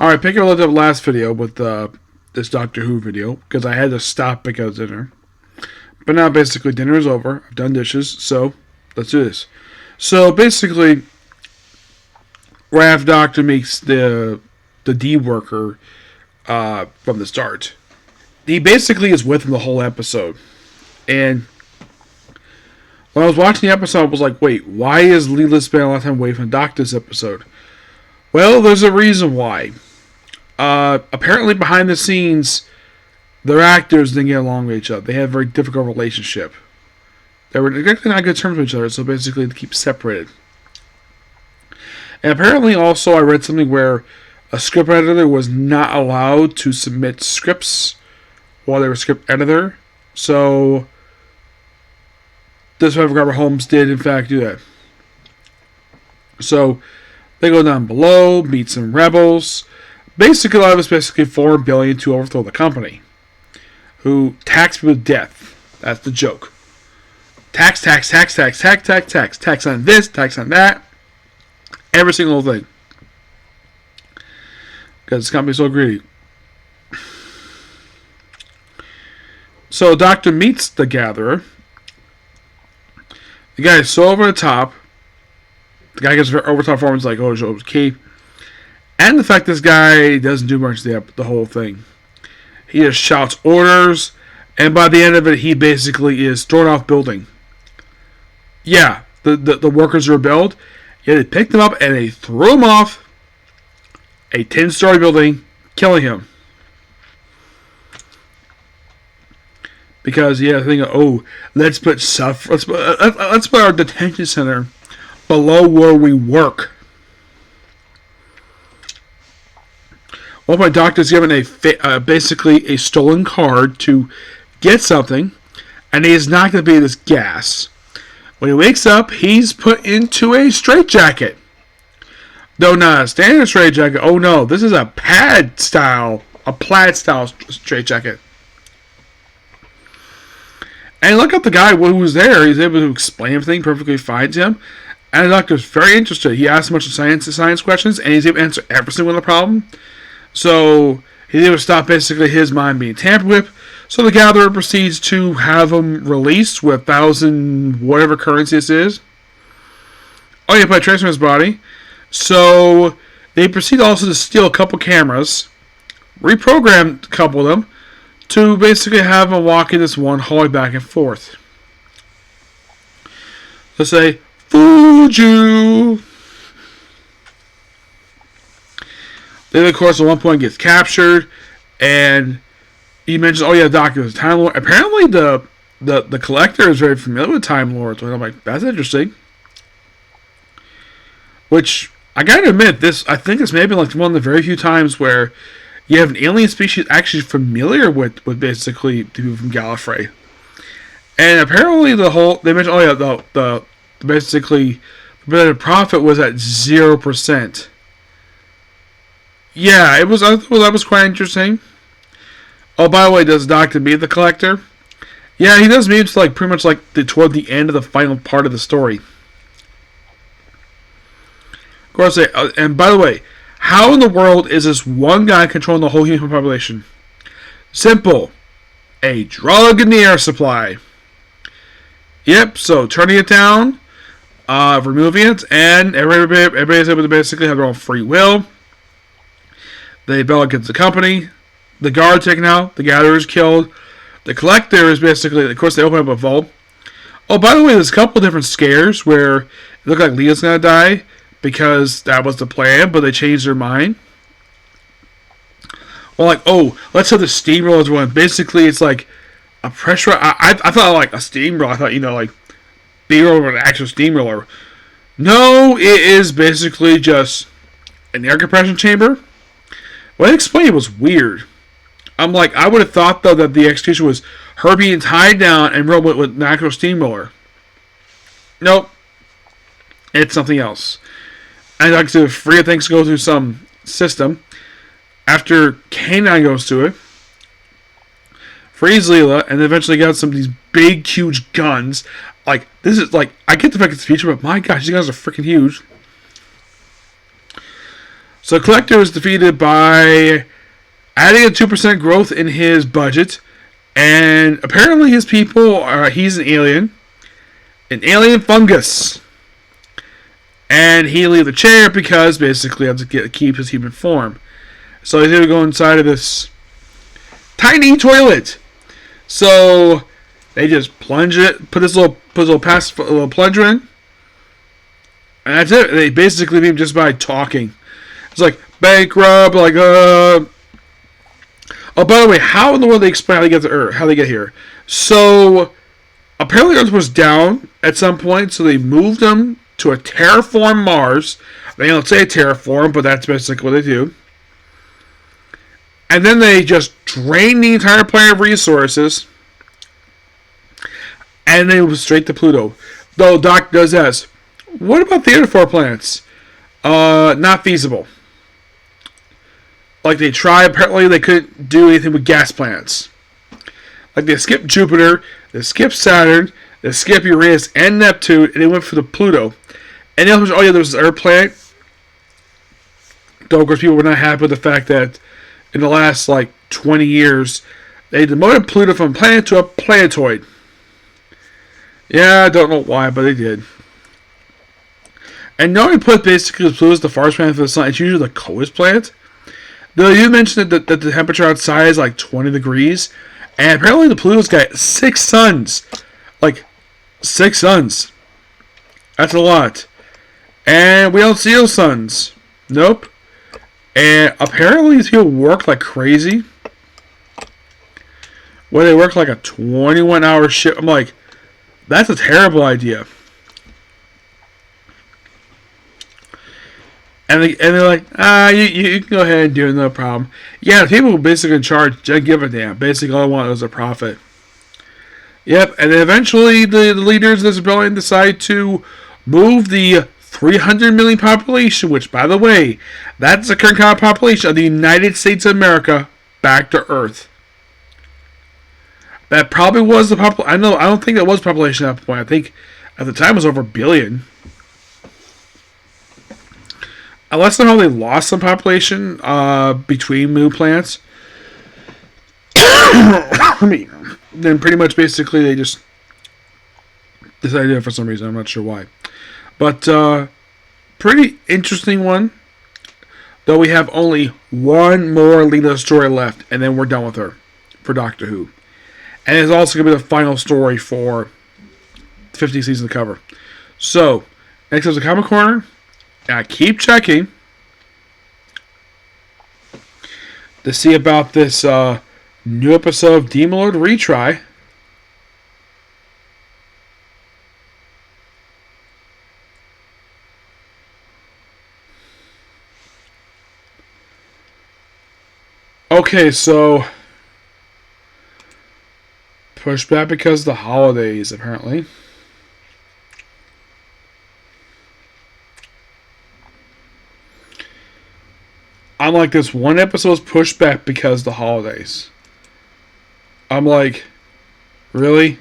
Alright, pick up a little last video with this Doctor Who video because I had to stop because of dinner. But now basically dinner is over. I've done dishes, so let's do this. So basically, Raph Doctor meets the D worker from the start. He basically is with him the whole episode. And when I was watching the episode, I was like, wait, why is Leela spending a lot of time away from the Doctor this episode? Well, there's a reason why. Apparently behind the scenes, their actors didn't get along with each other. They had a very difficult relationship. They were exactly not good terms with each other, so basically they keep separated. And apparently also I read something where a script editor was not allowed to submit scripts while they were script editor. So this Robert Holmes did in fact do that. So they go down below, meet some rebels. Basically, a lot of it's basically $4 billion to overthrow the company, who tax people to death. That's the joke. Tax on this, tax on that, every single thing, because this company's so greedy. So, Doctor meets the Gatherer. The guy is so over the top. The guy gets over the top performance like, oh, it was key. And the fact this guy doesn't do much the whole thing. He just shouts orders, and by the end of it, he basically is thrown off building. Yeah, the workers rebelled. Yeah, they picked him up and they threw him off a 10-story building, killing him. Because yeah, thinking, oh, let's put our detention center below where we work. One point, Doctor's given basically a stolen card to get something, and he is not going to be this gas. When he wakes up, he's put into a straitjacket. Though not a standard straitjacket. Oh no, this is a plaid style straitjacket. And look at the guy who was there. He's able to explain everything perfectly fine to him. And the Doctor's very interested. He asks a bunch of science questions, and he's able to answer every single one of the problem. So he's able to stop basically his mind being tampered with. So the Gatherer proceeds to have him released with 1,000 whatever currency this is. Oh yeah, put a tracer in his body. So they proceed also to steal a couple cameras, reprogram a couple of them, to basically have him walk in this one hallway back and forth. Let's say, fooled you. Then, of course, at one point gets captured, and he mentions, "Oh yeah, Doctor is a Time Lord." Apparently, the Collector is very familiar with Time Lords. And I'm like, that's interesting. Which I gotta admit, I think this may have been like one of the very few times where you have an alien species actually familiar with basically the people from Gallifrey. And apparently, they mentioned, oh yeah, the basically the profit was at 0%. Yeah, I thought that was quite interesting. Oh, by the way, does Doctor meet the Collector? Yeah, he does meet like pretty much like toward the end of the final part of the story. Of course, and by the way, how in the world is this one guy controlling the whole human population? Simple. A drug in the air supply. Yep, so turning it down, removing it, and everybody's able to basically have their own free will. They rebel against the company. The guard taken out. The Gatherer is killed. The Collector is basically, of course, they open up a vault. Oh, by the way, there's a couple different scares where it looked like Leah's going to die because that was the plan, but they changed their mind. Well, like, oh, let's have the steamroller one. Basically, it's like a pressure. I thought like a steamroller. I thought, like B-roll with an actual steamroller. No, it is basically just an air compression chamber. What I explained was weird. I'm like, I would have thought though that the execution was her being tied down and rolled with an actual steamroller. Nope. It's something else. And like to free things to go through some system. After K9 goes to it, frees Leela, and eventually got some of these big, huge guns. Like, this is like, I get the fact it's a feature, but my gosh, these guys are freaking huge. So Collector was defeated by adding a 2% growth in his budget, and apparently his people are, he's an alien fungus. And he leave the chair because basically he has to keep his human form. So he's going to go inside of this tiny toilet. So they just plunge it, put this little plunger in, and that's it. They basically beat him just by talking. It's like bank rob, like Oh, by the way, how in the world they explain how they get to Earth? How they get here? So apparently Earth was down at some point, so they moved them to a terraform Mars. They don't say terraform, but that's basically what they do. And then they just drain the entire planet of resources, and they move straight to Pluto. Though Doc does ask, what about the other 4 planets? Not feasible. Like they tried, apparently they couldn't do anything with gas planets. Like they skipped Jupiter, they skipped Saturn, they skipped Uranus and Neptune, and they went for the Pluto. And then, oh yeah, there was this other planet. Though of course people were not happy with the fact that in the last 20 years they demoted Pluto from a planet to a planetoid. Yeah, I don't know why, but they did. And knowing put basically Pluto is the farthest planet for the sun, it's usually the coldest planet. Though you mentioned that the temperature outside is 20 degrees, and apparently the Pluto's got 6 suns. 6 suns. That's a lot. And we don't see those suns. Nope. And apparently these people work like crazy. Where they work like a 21-hour shift. I'm like, that's a terrible idea. And they're like, you can go ahead and do it, no problem. Yeah, the people who basically in charge don't give a damn. Basically, all they want is a profit. Yep, and then eventually the leaders of this rebellion decide to move the 300 million population, which, by the way, that's the current population of the United States of America, back to Earth. That probably was the population. I don't think that was population at that point. I think at the time it was over 1 billion. Unless somehow they lost some population between moon planets. Then pretty much basically they just decided to do it for some reason. I'm not sure why. But pretty interesting one. Though we have only one more Lena story left, and then we're done with her for Doctor Who. And it's also going to be the final story for the 50th season of the cover. So, next is the Comic Corner. And I keep checking to see about this new episode of Demon Lord Retry. Okay, so pushed back because of the holidays, apparently. I'm like, this one episode is pushed back because of the holidays. I'm like, really?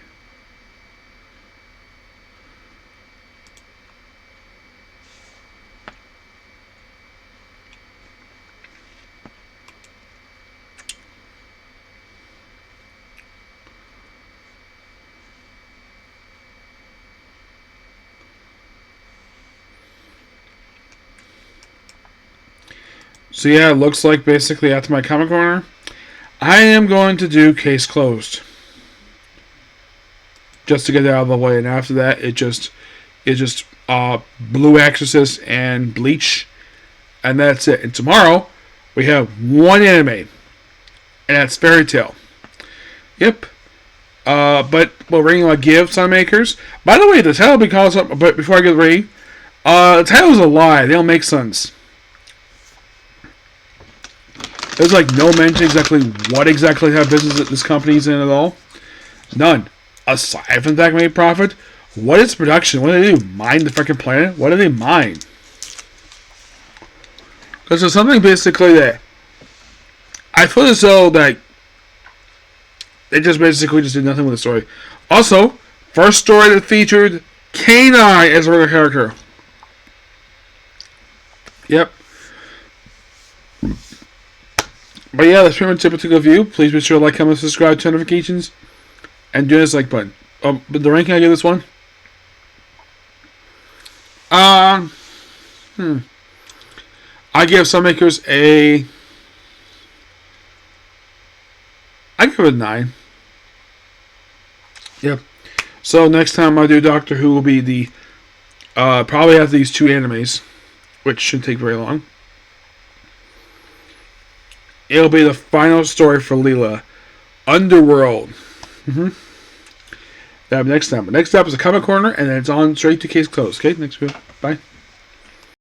So yeah, it looks like basically after my Comic Corner, I am going to do Case Closed. Just to get it out of the way. And after that, it's just Blue Exorcist and Bleach. And that's it. And tomorrow, we have one anime. And that's Fairy Tail. Yep. But we're ringing a give Sunmakers. By the way, the title because but before I get ready, the title is a lie. They don't make suns. There's no mention exactly what exactly type of business this company's in at all. None. Aside from the fact they make profit, what is production? What do they do? Mine the freaking planet? What do they mine? Because there's something basically that I feel as though that they just basically just did nothing with the story. Also, first story that featured K9 as a regular character. Yep. But yeah, that's pretty much it with the review. Please be sure to like, comment, subscribe, turn notifications, and do this like button. But the ranking I give this one, I give Sunmakers I give it a 9. Yep. So next time I do Doctor Who will be the probably after these 2 animes, which shouldn't take very long. It'll be the final story for Leela, Underworld. That next time. But next up is a comic corner, and then it's on straight to case closed. Okay, next video. Bye.